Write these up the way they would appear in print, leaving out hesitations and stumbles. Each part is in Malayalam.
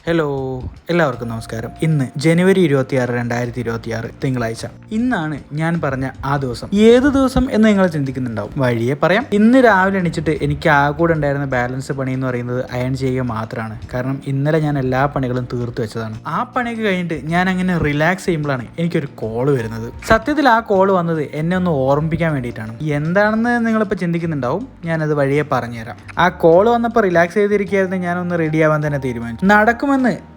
ഹലോ, എല്ലാവർക്കും നമസ്കാരം. ഇന്ന് ജനുവരി 26, 2026 തിങ്കളാഴ്ച. ഇന്നാണ് ഞാൻ പറഞ്ഞ ആ ദിവസം. ഏത് ദിവസം എന്ന് നിങ്ങൾ ചിന്തിക്കുന്നുണ്ടാവും. വഴിയെ പറയാം. ഇന്ന് രാവിലെ എണീച്ചിട്ട് എനിക്ക് ആ കൂടെ ഉണ്ടായിരുന്ന ബാലൻസ് പണി എന്ന് പറയുന്നത് അയൺ ചെയ്യുക മാത്രമാണ്. കാരണം ഇന്നലെ ഞാൻ എല്ലാ പണികളും തീർത്തു വെച്ചതാണ്. ആ പണിയൊക്കെ കഴിഞ്ഞിട്ട് ഞാൻ അങ്ങനെ റിലാക്സ് ചെയ്യുമ്പോഴാണ് എനിക്കൊരു കോള് വരുന്നത്. സത്യത്തിൽ ആ കോള് വന്നത് എന്നെ ഒന്ന് ഓർമ്മിപ്പിക്കാൻ വേണ്ടിയിട്ടാണ്. എന്താണെന്ന് നിങ്ങളിപ്പോൾ ചിന്തിക്കുന്നുണ്ടാവും. ഞാനത് വഴിയെ പറഞ്ഞുതരാം. ആ കോള് വന്നപ്പോൾ റിലാക്സ് ചെയ്തിരിക്കുകയായിരുന്നു. ഞാനൊന്ന് റെഡി ആവാൻ തന്നെ തീരുമാനിച്ചു. നടക്കുമെന്ന്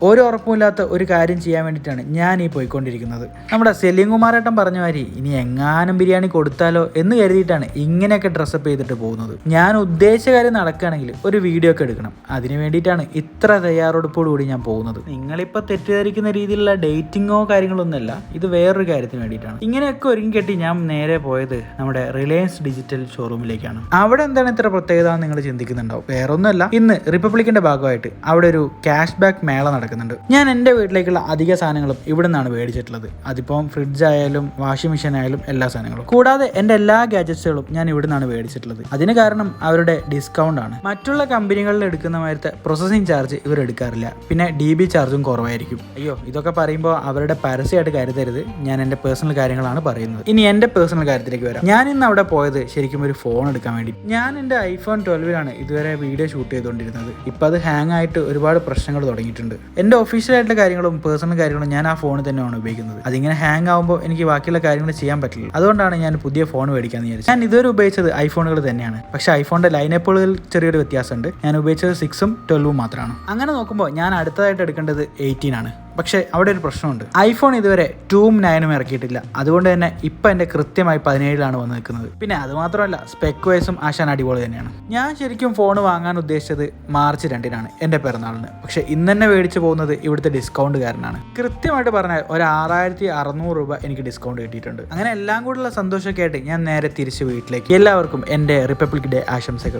ഒരു ഉറപ്പുമില്ലാത്ത ഒരു കാര്യം ചെയ്യാൻ വേണ്ടിയിട്ടാണ് ഞാൻ ഈ പോയിക്കൊണ്ടിരിക്കുന്നത്. നമ്മുടെ സെലിം കുമാരേട്ടൻ പറഞ്ഞ മാതിരി ഇനി എങ്ങാനും ബിരിയാണി കൊടുത്താലോ എന്ന് കരുതിയിട്ടാണ് ഇങ്ങനെയൊക്കെ ഡ്രസ്സപ്പ് ചെയ്തിട്ട് പോകുന്നത്. ഞാൻ ഉദ്ദേശിച്ച കാര്യം നടക്കുകയാണെങ്കിൽ ഒരു വീഡിയോ ഒക്കെ എടുക്കണം. അതിന് വേണ്ടിയിട്ടാണ് ഇത്ര തയ്യാറെടുപ്പോടുകൂടി ഞാൻ പോകുന്നത്. നിങ്ങളിപ്പോൾ തെറ്റിദ്ധരിക്കുന്ന രീതിയിലുള്ള ഡേറ്റിങ്ങോ കാര്യങ്ങളോ ഒന്നുമല്ല. ഇത് വേറൊരു കാര്യത്തിന് വേണ്ടിയിട്ടാണ്. ഇങ്ങനെയൊക്കെ ഒരുങ്ങി കെട്ടി ഞാൻ നേരെ പോയത് നമ്മുടെ റിലയൻസ് ഡിജിറ്റൽ ഷോറൂമിലേക്കാണ്. അവിടെ എന്താണ് ഇത്ര പ്രത്യേകത എന്ന് നിങ്ങൾ ചിന്തിക്കുന്നുണ്ടാവും. വേറൊന്നുമല്ല, ഇന്ന് റിപ്പബ്ലിക്കിന്റെ ഭാഗമായിട്ട് അവിടെ ഒരു ക്യാഷ് ബാക്ക് മേള നടക്കുന്നുണ്ട്. ഞാൻ എൻ്റെ വീട്ടിലേക്കുള്ള അധിക സാധനങ്ങളും ഇവിടെ നിന്നാണ് മേടിച്ചിട്ടുള്ളത്. അതിപ്പം ഫ്രിഡ്ജ് ആയാലും വാഷിംഗ് മെഷീൻ ആയാലും എല്ലാ സാധനങ്ങളും, കൂടാതെ എൻ്റെ എല്ലാ ഗാഡ്ജറ്റ്സുകളും ഞാൻ ഇവിടെ നിന്നാണ് മേടിച്ചിട്ടുള്ളത്. അതിന് കാരണം അവരുടെ ഡിസ്കൗണ്ട് ആണ്. മറ്റുള്ള കമ്പനികളിൽ എടുക്കുന്ന മാതിരത്തെ പ്രോസസിങ് ചാർജ് ഇവർ എടുക്കാറില്ല. പിന്നെ DB ചാർജും കുറവായിരിക്കും. അയ്യോ, ഇതൊക്കെ പറയുമ്പോൾ അവരുടെ പരസ്യമായിട്ട് കരുതരുത്. ഞാൻ എൻ്റെ പേഴ്സണൽ കാര്യങ്ങളാണ് പറയുന്നത്. ഇനി എൻ്റെ പേഴ്സണൽ കാര്യത്തിലേക്ക് വരാം. ഞാൻ ഇന്ന് അവിടെ പോയത് ശരിക്കും ഒരു ഫോൺ എടുക്കാൻ വേണ്ടി. ഞാൻ എൻ്റെ iPhone 12 ഇതുവരെ വീഡിയോ ഷൂട്ട് ചെയ്തുകൊണ്ടിരുന്നത്. ഇപ്പം അത് ഹാങ് ആയിട്ട് ഒരുപാട് പ്രശ്നങ്ങൾ തുടങ്ങിയിട്ടുണ്ട്. എൻ്റെ ഒഫീഷ്യലായിട്ടുള്ള കാര്യങ്ങളും പേഴ്സണൽ കാര്യങ്ങളും ഞാൻ ആ ഫോണിൽ തന്നെയാണ് ഉപയോഗിക്കുന്നത്. അതിങ്ങനെ ഹാങ് ആകുമ്പോൾ എനിക്ക് ബാക്കിയുള്ള കാര്യങ്ങൾ ചെയ്യാൻ പറ്റില്ല. അതുകൊണ്ടാണ് ഞാൻ പുതിയ ഫോൺ മേടിക്കാന്ന് വിചാരിച്ചത്. ഞാൻ ഇതുവരെ ഉപയോഗിച്ചത് ഐഫോണുകൾ തന്നെയാണ്. പക്ഷേ ഐഫോണിന്റെ ലൈനപ്പുകളിൽ ചെറിയൊരു വ്യത്യാസമുണ്ട്. ഞാൻ ഉപയോഗിച്ചത് 6ഉം 12ഉം മാത്രമാണ്. അങ്ങനെ നോക്കുമ്പോൾ ഞാൻ അടുത്തതായിട്ട് എടുക്കേണ്ടത് 18 ആണ്. പക്ഷേ അവിടെ ഒരു പ്രശ്നമുണ്ട്. ഐഫോൺ ഇതുവരെ 2ഉം 9ഉം ഇറക്കിയിട്ടില്ല. അതുകൊണ്ട് തന്നെ ഇപ്പം എൻ്റെ കൃത്യമായി 17 വന്ന് നിൽക്കുന്നത്. പിന്നെ അതുമാത്രമല്ല, സ്പെക്ക് വൈസും ആശാൻ അടിപൊളി തന്നെയാണ്. ഞാൻ ശരിക്കും ഫോൺ വാങ്ങാൻ ഉദ്ദേശിച്ചത് മാർച്ച് 2 എൻ്റെ പിറന്നാളിന്. പക്ഷേ ഇന്ന് തന്നെ മേടിച്ച് പോകുന്നത് ഇവിടുത്തെ ഡിസ്കൗണ്ട് കാരനാണ്. കൃത്യമായിട്ട് പറഞ്ഞാൽ ഒരു 6600 രൂപ എനിക്ക് ഡിസ്കൗണ്ട് കിട്ടിയിട്ടുണ്ട്. അങ്ങനെ എല്ലാം കൂടെയുള്ള സന്തോഷമൊക്കെ ആയിട്ട് ഞാൻ നേരെ തിരിച്ച് വീട്ടിലേക്ക്. എല്ലാവർക്കും എൻ്റെ റിപ്പബ്ലിക് ഡേ ആശംസകൾ.